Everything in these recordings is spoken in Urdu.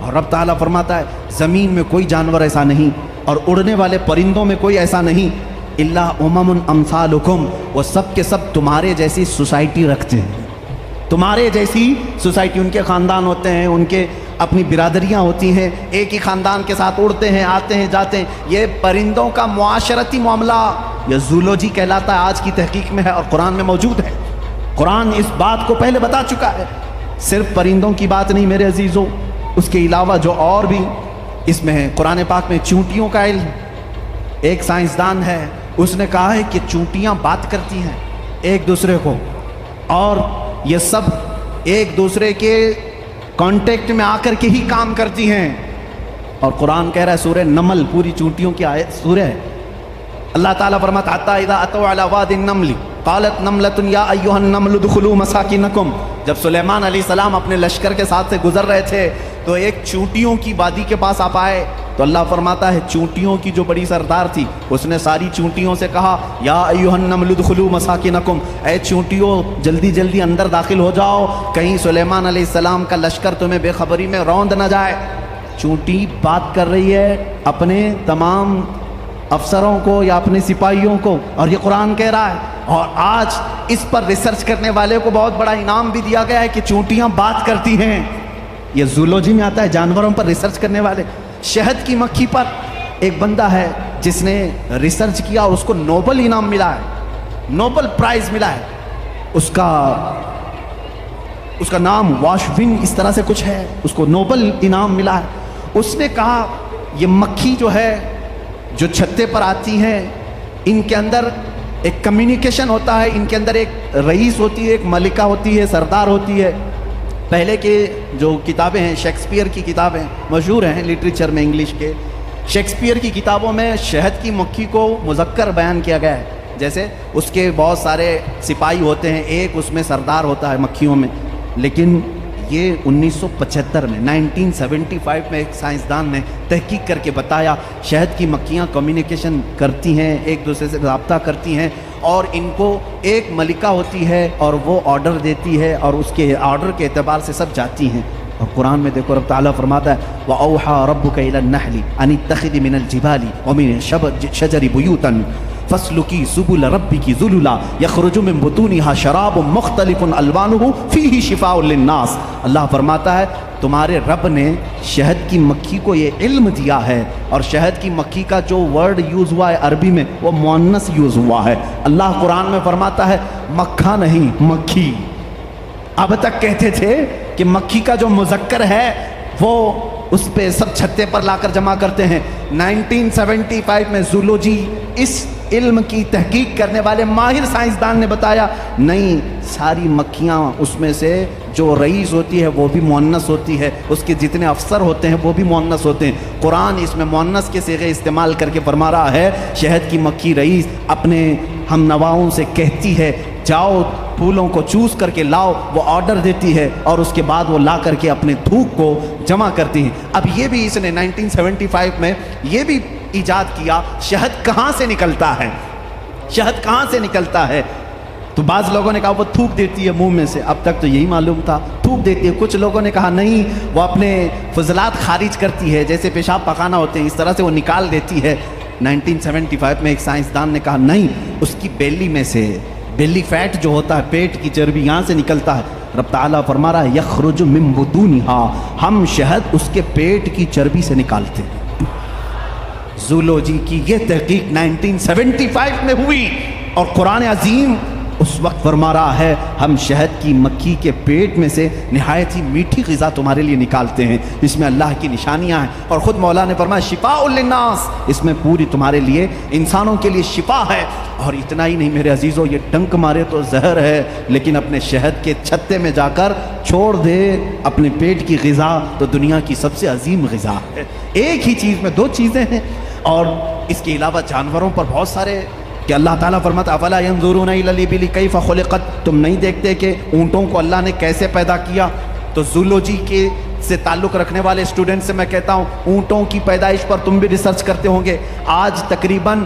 اور رب تعالیٰ فرماتا ہے زمین میں کوئی جانور ایسا نہیں اور اڑنے والے پرندوں میں کوئی ایسا نہیں، الا امم امثالکم، وہ سب کے سب تمہارے جیسی سوسائٹی رکھتے ہیں، تمہارے جیسی سوسائٹی. ان کے خاندان ہوتے ہیں، ان کے اپنی برادریاں ہوتی ہیں، ایک ہی خاندان کے ساتھ اڑتے ہیں، آتے ہیں جاتے ہیں. یہ پرندوں کا معاشرتی معاملہ یہ زولوجی کہلاتا ہے، آج کی تحقیق میں ہے اور قرآن میں موجود ہے. قرآن اس بات کو پہلے بتا چکا ہے. صرف پرندوں کی بات نہیں میرے عزیزوں، اس کے علاوہ جو اور بھی اس میں ہے. قرآن پاک میں چونٹیوں کا علم، ایک سائنسدان ہے اس نے کہا ہے کہ چونٹیاں بات کرتی ہیں ایک دوسرے کو، اور یہ سب ایک دوسرے کے کانٹیکٹ میں آ کر کے ہی کام کرتی ہیں. اور قرآن کہہ رہا ہے سورہ نمل، پوری چونٹیوں کی آیت سورہ ہے. اللہ تعالیٰ فرماتا حتی اذا اتوا علی واد النمل قالت نملۃ یا ایھا النمل ادخلوا مساکنکم. جب سلیمان علیہ السلام اپنے لشکر کے ساتھ سے گزر رہے تھے تو ایک چونٹیوں کی وادی کے پاس آپ آئے تو اللہ فرماتا ہے چونٹیوں کی جو بڑی سردار تھی اس نے ساری چونٹیوں سے کہا یا ایھا النمل ادخلوا مساکنکم، اے چونٹیوں جلدی جلدی اندر داخل ہو جاؤ، کہیں سلیمان علیہ السلام کا لشکر تمہیں بے خبری میں روند نہ جائے. چونٹی بات کر رہی ہے اپنے تمام افسروں کو یا اپنے سپاہیوں کو، اور یہ قرآن کہہ رہا ہے. اور آج اس پر ریسرچ کرنے والے کو بہت بڑا انعام بھی دیا گیا ہے کہ چونٹیاں بات کرتی ہیں. یہ زولوجی میں آتا ہے، جانوروں پر ریسرچ کرنے والے. شہد کی مکھی پر ایک بندہ ہے جس نے ریسرچ کیا اور اس کو نوبل انعام ملا ہے، نوبل پرائز ملا ہے. اس کا نام واشوین اس طرح سے کچھ ہے، اس کو نوبل انعام ملا ہے. اس نے کہا یہ مکھی جو ہے جو چھتے پر آتی ہیں ان کے اندر ایک کمیونیکیشن ہوتا ہے، ان کے اندر ایک رئیس ہوتی ہے، ایک ملکہ ہوتی ہے، سردار ہوتی ہے. پہلے کے جو کتابیں ہیں شیکسپیئر کی کتابیں مشہور ہیں لٹریچر میں انگلش کے، شیکسپیئر کی کتابوں میں شہد کی مکھی کو مذکر بیان کیا گیا ہے. جیسے اس کے بہت سارے سپاہی ہوتے ہیں، ایک اس میں سردار ہوتا ہے مکھیوں میں. لیکن یہ 1975 میں 1975 میں ایک سائنسدان نے تحقیق کر کے بتایا شہد کی مکھیاں کمیونیکیشن کرتی ہیں، ایک دوسرے سے رابطہ کرتی ہیں، اور ان کو ایک ملکہ ہوتی ہے اور وہ آرڈر دیتی ہے اور اس کے آرڈر کے اعتبار سے سب جاتی ہیں. اور قرآن میں دیکھو رب تعالیٰ فرماتا ہے وَأَوْحَى رَبُّكَ إِلَى النَّحْلِ أَنِ اتَّخِذِ مِنَ الْجِبَالِ وَمِنَ الشَّجَرِ بُيُوتًا فَاسْلُكِي سُبُلَ رَبِّكِ ذُلُلًا يَخْرُجُ مِن بُطُونِهَا شَرَابٌ مُخْتَلِفٌ أَلْوَانُهُ فِيهِ شِفَاءٌ لِلنَّاسِ. اللہ فرماتا ہے تمہارے رب نے شہد کی مکھی کو یہ علم دیا ہے، اور شہد کی مکھی کا جو ورڈ یوز ہوا ہے عربی میں وہ مؤنث یوز ہوا ہے. اللہ قرآن میں فرماتا ہے مکھا نہیں مکھی. اب تک کہتے تھے کہ مکھی کا جو مذکر ہے وہ اس پہ سب چھتے پر لا کر جمع کرتے ہیں. 1975 میں زولوجی اس علم کی تحقیق کرنے والے ماہر سائنسدان نے بتایا نہیں، ساری مکھیاں اس میں سے جو رئیس ہوتی ہے وہ بھی مؤنث ہوتی ہے، اس کے جتنے افسر ہوتے ہیں وہ بھی مؤنث ہوتے ہیں. قرآن اس میں مؤنث کے صیغے استعمال کر کے فرما رہا ہے شہد کی مکھی رئیس اپنے ہم نواؤں سے کہتی ہے جاؤ پھولوں کو چوز کر کے لاؤ، وہ آرڈر دیتی ہے اور اس کے بعد وہ لا کر کے اپنے تھوک کو جمع کرتی ہیں. اب یہ بھی اس نے 1975 میں یہ بھی ایجاد کیا شہد کہاں سے نکلتا ہے، شہد کہاں سے نکلتا ہے. تو بعض لوگوں نے کہا وہ تھوک دیتی ہے منہ میں سے، اب تک تو یہی معلوم تھا تھوک دیتی ہے. کچھ لوگوں نے کہا نہیں وہ اپنے فضلات خارج کرتی ہے، جیسے پیشاب پخانہ ہوتے ہیں اس طرح سے وہ نکال دیتی ہے. 1975 میں ایک سائنسدان نے کہا نہیں، اس کی بیلی میں سے، بیلی فیٹ جو ہوتا ہے پیٹ کی چربی یہاں سے نکلتا ہے. رب تعالیٰ فرما رہا ہے یخرج من بطونها، ہم شہد اس کے پیٹ کی چربی سے نکالتے ہیں. زولوجی کی یہ تحقیق 1975 میں ہوئی اور قرآن عظیم اس وقت فرما رہا ہے ہم شہد کی مکھی کے پیٹ میں سے نہایت ہی میٹھی غذا تمہارے لیے نکالتے ہیں، اس میں اللہ کی نشانیاں ہیں. اور خود مولا نے فرمایا شفاء للناس، اس میں پوری تمہارے لیے انسانوں کے لیے شفا ہے. اور اتنا ہی نہیں میرے عزیزوں، یہ ڈنک مارے تو زہر ہے لیکن اپنے شہد کے چھتے میں جا کر چھوڑ دے اپنے پیٹ کی غذا تو دنیا کی سب سے عظیم غذا ہے. ایک ہی چیز میں دو چیزیں ہیں. اور اس کے علاوہ جانوروں پر بہت سارے کہ اللہ تعالیٰ فرماتا افلا ينظرون الى الابل كيف خلقت، تم نہیں دیکھتے کہ اونٹوں کو اللہ نے کیسے پیدا کیا. تو زولوجی کے سے تعلق رکھنے والے اسٹوڈنٹ سے میں کہتا ہوں اونٹوں کی پیدائش پر تم بھی ریسرچ کرتے ہوں گے. آج تقریباً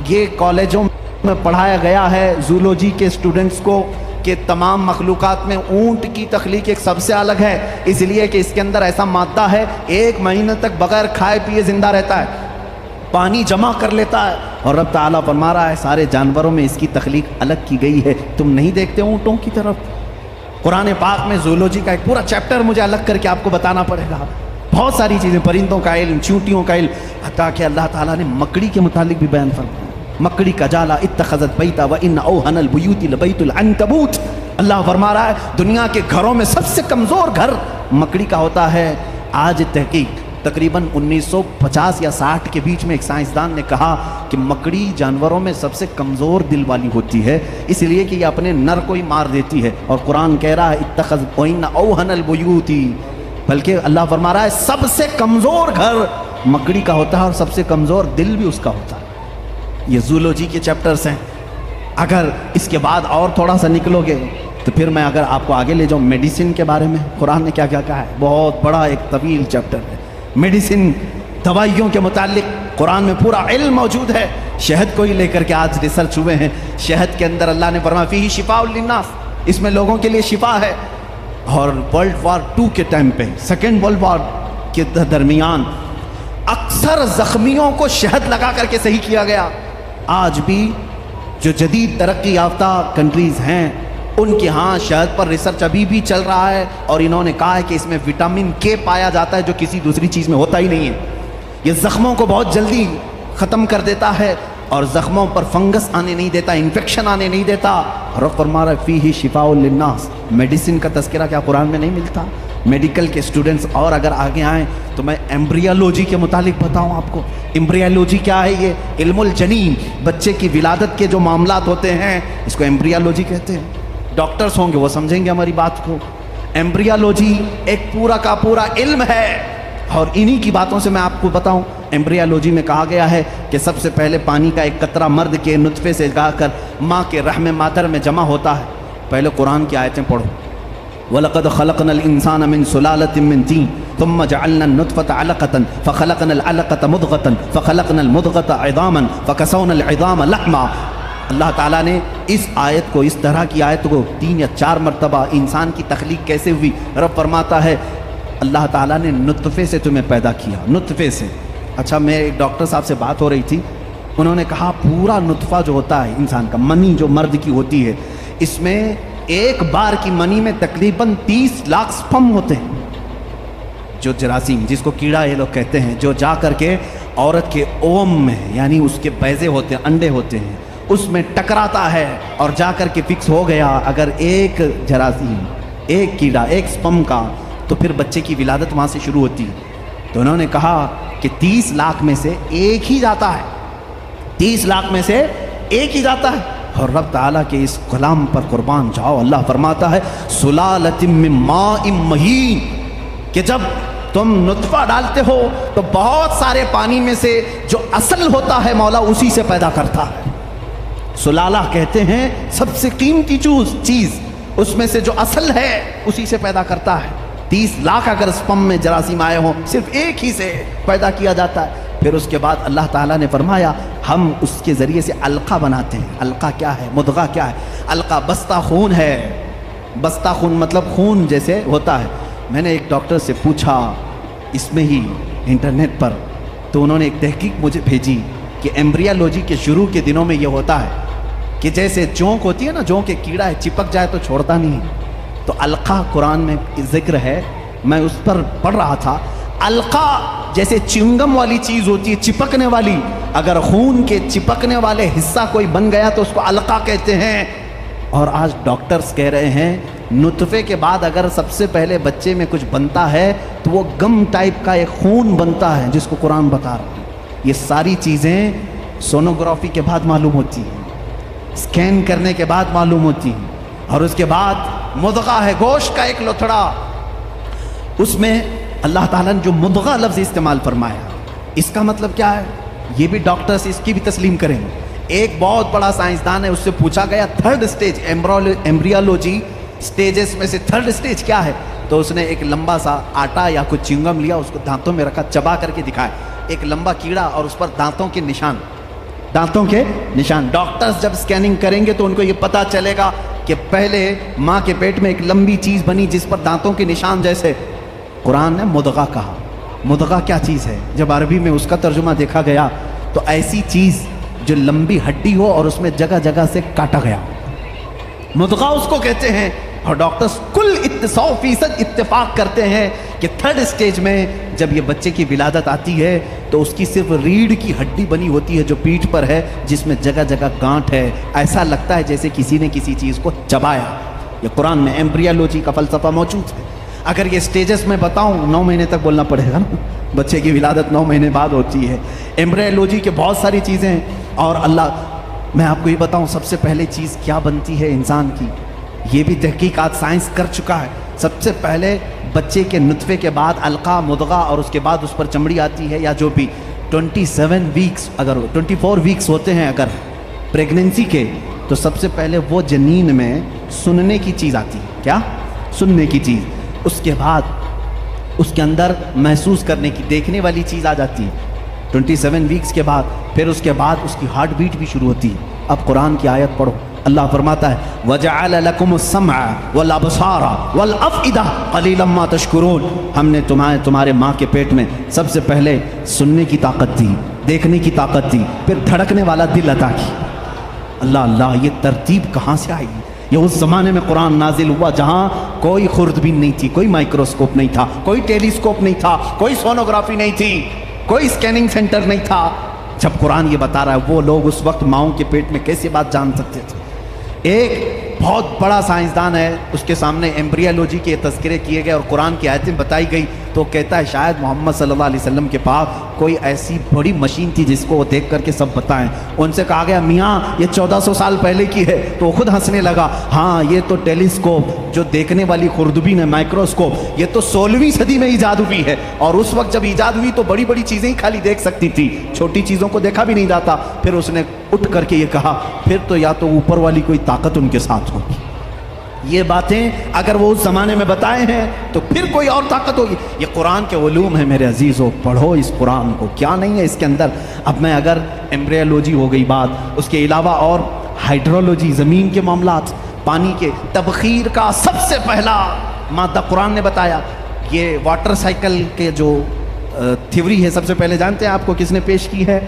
یہ کالجوں میں پڑھایا گیا ہے زولوجی کے اسٹوڈنٹس کو کہ تمام مخلوقات میں اونٹ کی تخلیق ایک سب سے الگ ہے، اس لیے کہ اس کے اندر ایسا مادہ ہے 1 مہینے تک بغیر کھائے پیے زندہ رہتا ہے، پانی جمع کر لیتا ہے، اور رب تعالیٰ فرما رہا ہے سارے جانوروں میں اس کی تخلیق الگ کی گئی ہے، تم نہیں دیکھتے اونٹوں کی طرف؟ قرآن پاک میں زولوجی کا ایک پورا چیپٹر مجھے الگ کر کے آپ کو بتانا پڑے گا، بہت ساری چیزیں، پرندوں کا علم، چونٹیوں کا علم، حتیٰ کہ اللہ تعالیٰ نے مکڑی کے متعلق بھی بیان فرمایا، مکڑی کا جالا اتخذت بیتا وان اوہن البیوت لبیت العنکبوت، اللہ فرما رہا ہے دنیا کے گھروں میں سب سے کمزور گھر مکڑی کا ہوتا ہے۔ آج تحقیق تقریباً 1950 یا 60 کے بیچ میں ایک سائنسدان نے کہا کہ مکڑی جانوروں میں سب سے کمزور دل والی ہوتی ہے، اس لیے کہ یہ اپنے نر کو ہی مار دیتی ہے، اور قرآن کہہ رہا ہے اتخذت وان اوہن البیوت، بلکہ اللہ فرما رہا ہے سب سے کمزور گھر مکڑی کا ہوتا ہے اور سب سے کمزور دل بھی اس کا ہوتا ہے۔ یہ زولوجی کے چیپٹرز ہیں۔ اگر اس کے بعد اور تھوڑا سا نکلو گے تو پھر میں اگر آپ کو آگے لے جاؤں میڈیسن کے بارے میں، قرآن نے کیا کیا کہا ہے، بہت بڑا ایک طویل چیپٹر ہے میڈیسن، دوائیوں کے متعلق قرآن میں پورا علم موجود ہے۔ شہد کو ہی لے کر کے آج ریسرچ ہوئے ہیں، شہد کے اندر اللہ نے فرمایا فیہ شفاء للناس، اس میں لوگوں کے لیے شفا ہے۔ اور ورلڈ وار 2 کے ٹائم پہ، سیکنڈ ورلڈ وار کے درمیان اکثر زخمیوں کو شہد لگا کر کے صحیح کیا گیا۔ آج بھی جو جدید ترقی یافتہ کنٹریز ہیں ان کے ہاں شہد پر ریسرچ ابھی بھی چل رہا ہے، اور انہوں نے کہا ہے کہ اس میں وٹامن کے پایا جاتا ہے جو کسی دوسری چیز میں ہوتا ہی نہیں ہے، یہ زخموں کو بہت جلدی ختم کر دیتا ہے اور زخموں پر فنگس آنے نہیں دیتا، انفیکشن آنے نہیں دیتا۔ رب فرما رہا ہے فیہ شفاء للناس، میڈیسن کا تذکرہ کیا قرآن میں نہیں ملتا؟ میڈیکل کے اسٹوڈنٹس اور اگر آگے آئیں تو میں ایمبریالوجی کے متعلق بتاؤں آپ کو۔ ایمبریالوجی کیا ہے؟ یہ علم الجنین، بچے کی ولادت کے جو معاملات ہوتے ہیں اس کو ایمبریالوجی کہتے ہیں۔ ڈاکٹرز ہوں گے وہ سمجھیں گے ہماری بات کو۔ ایمبریالوجی ایک پورا کا پورا علم ہے، اور انہی کی باتوں سے میں آپ کو بتاؤں۔ ایمبریالوجی میں کہا گیا ہے کہ سب سے پہلے پانی کا ایک قطرہ مرد کے نطفے سے گا کر ماں کے رحم مادر میں جمع ہوتا ہے۔ پہلے قرآن کی آیتیں پڑھو، وَلَقَدْ خَلَقْنَا الْإِنسَانَ مِنْ سُلَالَةٍ مِنْ طِينٍ ثُمَّ جَعَلْنَا النُّطْفَةَ عَلَقَةً فَخَلَقْنَا الْعَلَقَةَ مُضْغَةً فَخَلَقْنَا الْمُضْغَةَ عِظَامًا فَكَسَوْنَا الْعِظَامَ لَحْمًا۔ اللہ تعالیٰ نے اس آیت کو، اس طرح کی آیت کو 3 یا 4 مرتبہ، انسان کی تخلیق کیسے ہوئی، رب فرماتا ہے اللہ تعالیٰ نے نطفے سے تمہیں پیدا کیا، نطفے سے۔ اچھا، میں ایک ڈاکٹر صاحب سے بات ہو رہی تھی، انہوں نے کہا پورا نطفہ جو ہوتا ہے انسان کا، منی جو مرد کی ہوتی ہے، اس میں ایک بار کی منی میں تقریباً 30 لاکھ سپم ہوتے ہیں، جو جراثیم، جس کو کیڑا یہ لوگ کہتے ہیں، جو جا کر کے عورت کے اوم میں، یعنی اس کے بیضے ہوتے ہیں، انڈے ہوتے ہیں، اس میں ٹکراتا ہے اور جا کر کے فکس ہو گیا اگر ایک جراثیم، ایک کیڑا، ایک سپم کا، تو پھر بچے کی ولادت وہاں سے شروع ہوتی ہے۔ تو انہوں نے کہا کہ 30 لاکھ میں سے ایک ہی جاتا ہے، 30 لاکھ میں سے ایک ہی جاتا ہے۔ اور رب تعالیٰ کے اس کلام پر قربان جاؤ، اللہ فرماتا ہے سلالۃ من ماء مہین، کہ جب تم نطفہ ڈالتے ہو تو بہت سارے پانی میں سے جو اصل ہوتا ہے مولا اسی سے پیدا کرتا ہے۔ سلالہ کہتے ہیں سب سے قیمتی چیز، اس میں سے جو اصل ہے اسی سے پیدا کرتا ہے۔ 30 لاکھ اگر سپم میں جراثیم آئے ہوں، صرف ایک ہی سے پیدا کیا جاتا ہے۔ پھر اس کے بعد اللہ تعالیٰ نے فرمایا ہم اس کے ذریعے سے علقہ بناتے ہیں۔ علقہ کیا ہے؟ مضغہ کیا ہے؟ علقہ بستہ خون ہے، بستہ خون مطلب خون جیسے ہوتا ہے۔ میں نے ایک ڈاکٹر سے پوچھا اس میں ہی انٹرنیٹ پر، تو انہوں نے ایک تحقیق مجھے بھیجی کہ ایمبریالوجی کے شروع کے دنوں میں یہ ہوتا ہے کہ جیسے جونک ہوتی ہے نا، جونک ایک کیڑا ہے، چپک جائے تو چھوڑتا نہیں، تو علقہ قرآن میں ذکر ہے، میں اس پر پڑھ رہا تھا۔ علقہ جیسے چنگم والی چیز ہوتی ہے، چپکنے والی، اگر خون کے چپکنے والے حصہ کوئی بن گیا تو اس کو علقہ کہتے ہیں۔ اور آج ڈاکٹرز کہہ رہے ہیں نطفے کے بعد اگر سب سے پہلے بچے میں کچھ بنتا ہے تو وہ گم ٹائپ کا ایک خون بنتا ہے، جس کو قرآن بتا رہا ہے۔ یہ ساری چیزیں سونوگرافی کے بعد معلوم ہوتی ہیں، اسکین کرنے کے بعد معلوم ہوتی ہیں، اور اس کے بعد مضغہ ہے، گوشت کا ایک لوتھڑا، اس میں اللہ تعالیٰ نے جو مضغہ لفظ استعمال فرمایا، اس کا مطلب کیا ہے؟ یہ بھی ڈاکٹرز اس کی بھی تسلیم کریں گے۔ ایک بہت بڑا سائنسدان ہے، اس سے پوچھا گیا 3rd سٹیج ایمبریالوجی سٹیجز میں سے 3rd سٹیج کیا ہے؟ تو اس نے ایک لمبا سا آٹا یا کچھ چنگم لیا، اس کو دانتوں میں رکھا، چبا کر کے دکھایا، ایک لمبا کیڑا اور اس پر دانتوں کے نشان، دانتوں کے نشان۔ ڈاکٹرز جب اسکیننگ کریں گے تو ان کو یہ پتا چلے گا کہ پہلے ماں کے پیٹ میں ایک لمبی چیز بنی جس پر دانتوں کے نشان جیسے، قرآن نے مدغہ کہا۔ مدغہ کیا چیز ہے؟ جب عربی میں اس کا ترجمہ دیکھا گیا تو ایسی چیز جو لمبی ہڈی ہو اور اس میں جگہ جگہ سے کاٹا گیا، مدغہ اس کو کہتے ہیں۔ اور ڈاکٹرز کل 100% اتفاق کرتے ہیں کہ 3rd اسٹیج میں جب یہ بچے کی ولادت آتی ہے تو اس کی صرف ریڑھ کی ہڈی بنی ہوتی ہے جو پیٹھ پر ہے، جس میں جگہ جگہ گانٹھ ہے، ایسا لگتا ہے جیسے کسی نے کسی چیز کو چبایا۔ یہ قرآن میں ایمبریولوجی کا فلسفہ موجود ہے۔ اگر یہ سٹیجز میں بتاؤں 9 مہینے تک بولنا پڑے گا نا، بچے کی ولادت 9 مہینے بعد ہوتی ہے۔ ایمبریولوجی کے بہت ساری چیزیں ہیں، اور اللہ، میں آپ کو یہ بتاؤں سب سے پہلے چیز کیا بنتی ہے انسان کی، یہ بھی تحقیقات سائنس کر چکا ہے۔ سب سے پہلے بچے کے نطفے کے بعد علقہ، مدغہ، اور اس کے بعد اس پر چمڑی آتی ہے، یا جو بھی 27 ویکس، اگر 24 ویکس ہوتے ہیں اگر پریگننسی کے، تو سب سے پہلے وہ جنین میں سننے کی چیز آتی ہے۔ کیا؟ سننے کی چیز۔ اس کے بعد اس کے اندر محسوس کرنے کی، دیکھنے والی چیز آ جاتی ہے 27 ویکس کے بعد۔ پھر اس کے بعد اس کی ہارٹ بیٹ بھی شروع ہوتی ہے۔ اب قرآن کی آیت پڑھو، اللہ فرماتا ہے وَجَعَلَ لَكُمُ السَّمْعَ وَالْأَبْصَارَ وَالْأَفْئِدَةَ قَلِيلًا مَا تَشْكُرُونَ۔ ہم نے تمہارے ماں کے پیٹ میں سب سے پہلے سننے کی طاقت دی، دیکھنے کی طاقت دی، پھر دھڑکنے والا دل عطا کی۔ اللہ اللہ، یہ ترتیب کہاں سے آئی؟ یہ اس زمانے میں قرآن نازل ہوا جہاں کوئی خوردبین نہیں تھی، کوئی مائکروسکوپ نہیں تھا، کوئی ٹیلیسکوپ نہیں تھا، کوئی سونوگرافی نہیں تھی، کوئی اسکیننگ سینٹر نہیں تھا۔ جب قرآن یہ بتا رہا ہے وہ لوگ اس وقت ماؤں کے پیٹ میں کیسے بات جان سکتے تھے؟ ایک بہت بڑا سائنسدان ہے، اس کے سامنے ایمبریولوجی کے تذکرے کیے گئے اور قرآن کی آیتیں بتائی گئی، تو کہتا ہے شاید محمد صلی اللہ علیہ وسلم کے پاس کوئی ایسی بڑی مشین تھی جس کو وہ دیکھ کر کے سب بتائیں۔ ان سے کہا گیا میاں یہ 1400 سال پہلے کی ہے، تو وہ خود ہنسنے لگا، ہاں یہ تو ٹیلیسکوپ جو دیکھنے والی خوردبین ہے، مائکروسکوپ، یہ تو 16ویں صدی میں ایجاد ہوئی ہے، اور اس وقت جب ایجاد ہوئی تو بڑی بڑی چیزیں ہی خالی دیکھ سکتی تھی، چھوٹی چیزوں کو دیکھا بھی نہیں جاتا۔ پھر اس نے اٹھ کر کے یہ کہا پھر تو یا تو اوپر والی کوئی طاقت ان کے ساتھ ہوگی، یہ باتیں اگر وہ اس زمانے میں بتائے ہیں تو پھر کوئی اور طاقت ہوگی۔ یہ قرآن کے علوم ہیں میرے عزیزو، پڑھو اس قرآن کو، کیا نہیں ہے اس کے اندر۔ اب میں اگر ایمبریولوجی ہو گئی بات، اس کے علاوہ اور ہائیڈرولوجی، زمین کے معاملات، پانی کے تبخیر کا سب سے پہلا مادہ قرآن نے بتایا۔ یہ واٹر سائیکل کے جو تھیوری ہے سب سے پہلے جانتے ہیں آپ کو کس نے پیش کی ہے؟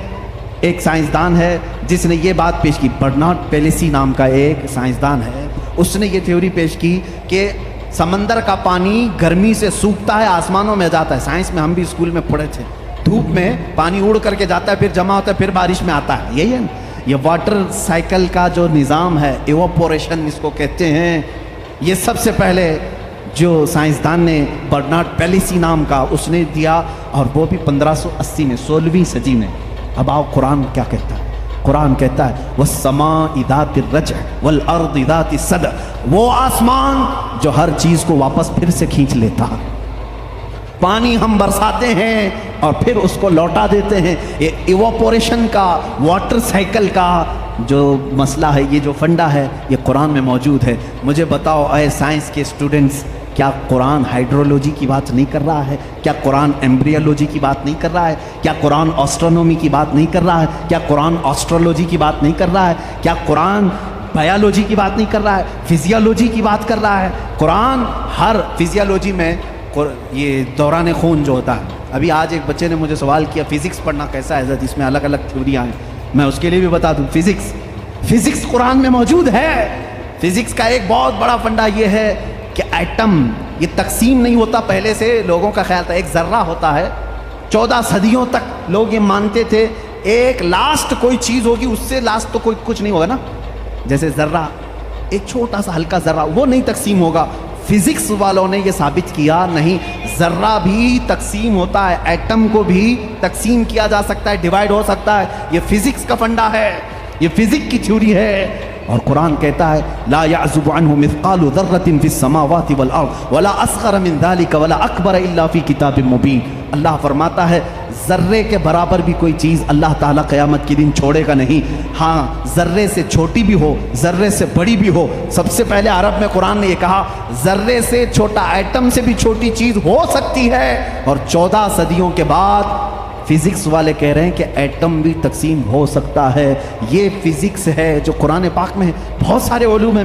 ایک سائنسدان ہے جس نے یہ بات پیش کی، برنارڈ پیلیسی نام کا ایک سائنسدان ہے، اس نے یہ تھیوری پیش کی کہ سمندر کا پانی گرمی سے سوکھتا ہے، آسمانوں میں جاتا ہے۔ سائنس میں ہم بھی اسکول میں پڑھے تھے، دھوپ میں پانی اڑ کر کے جاتا ہے، پھر جمع ہوتا ہے، پھر بارش میں آتا ہے، یہی ہے نا؟ یہ واٹر سائیکل کا جو نظام ہے، ایواپوریشن اس کو کہتے ہیں، یہ سب سے پہلے جو سائنسدان نے برنارڈ پیلیسی نام کا اس نے دیا، اور وہ بھی 1580 میں، 16ویں صدی میں۔ اب آؤ قرآن کیا کہتا ہے؟ قرآن کہتا ہے وَالسَّمَاءِ ذَاتِ الرَّجْعِ وَالْأَرْضِ ذَاتِ الصَّدْعِ، وہ آسمان جو ہر چیز کو واپس پھر سے کھینچ لیتا ہے۔ پانی ہم برساتے ہیں اور پھر اس کو لوٹا دیتے ہیں۔ یہ ایواپوریشن کا، واٹر سائیکل کا جو مسئلہ ہے، یہ جو فنڈا ہے، یہ قرآن میں موجود ہے۔ مجھے بتاؤ اے سائنس کے اسٹوڈنٹس، کیا قرآن ہائیڈرولوجی کی بات نہیں کر رہا ہے؟ کیا قرآن ایمبریولوجی کی بات نہیں کر رہا ہے؟ کیا قرآن آسٹرونومی کی بات نہیں کر رہا ہے؟ کیا قرآن آسٹرولوجی کی بات نہیں کر رہا ہے؟ کیا قرآن بایولوجی کی بات نہیں کر رہا ہے؟ فزیولوجی کی بات کر رہا ہے؟ قرآن ہر فزیولوجی میں، یہ دوران خون جو ہوتا ہے، ابھی آج ایک بچے نے مجھے سوال کیا فزکس پڑھنا کیسا ہے، اس میں الگ الگ تھیوریاں ہیں، میں اس کے لیے بھی بتا دوں، فزکس قرآن میں موجود ہے۔ فزکس کا ایک بہت بڑا فنڈا یہ ہے کہ ایٹم یہ تقسیم نہیں ہوتا، پہلے سے لوگوں کا خیال تھا ایک ذرہ ہوتا ہے، 14 صدیوں تک لوگ یہ مانتے تھے ایک لاسٹ کوئی چیز ہوگی، اس سے لاسٹ تو کوئی کچھ نہیں ہوگا نا، جیسے ذرہ ایک چھوٹا سا ہلکا ذرہ، وہ نہیں تقسیم ہوگا۔ فزکس والوں نے یہ ثابت کیا نہیں، ذرہ بھی تقسیم ہوتا ہے، ایٹم کو بھی تقسیم کیا جا سکتا ہے، ڈیوائیڈ ہو سکتا ہے، یہ فزکس کا فنڈا ہے، یہ فزکس کی تھیوری ہے۔ اور قرآن کہتا ہے لا يعزب عنه مثقال ذرة في السماوات والارض ولا اصغر من ذلك ولا اکبر الا في کتاب مبین۔ اللہ فرماتا ہے ذرے کے برابر بھی کوئی چیز اللہ تعالیٰ قیامت کے دن چھوڑے گا نہیں، ہاں ذرے سے چھوٹی بھی ہو، ذرے سے بڑی بھی ہو۔ سب سے پہلے عرب میں قرآن نے یہ کہا ذرے سے چھوٹا، ایٹم سے بھی چھوٹی چیز ہو سکتی ہے، اور 14 صدیوں کے بعد فزکس والے کہہ رہے ہیں کہ ایٹم بھی تقسیم ہو سکتا ہے۔ یہ فزکس ہے جو قرآن پاک میں ہے، بہت سارے علوم ہیں۔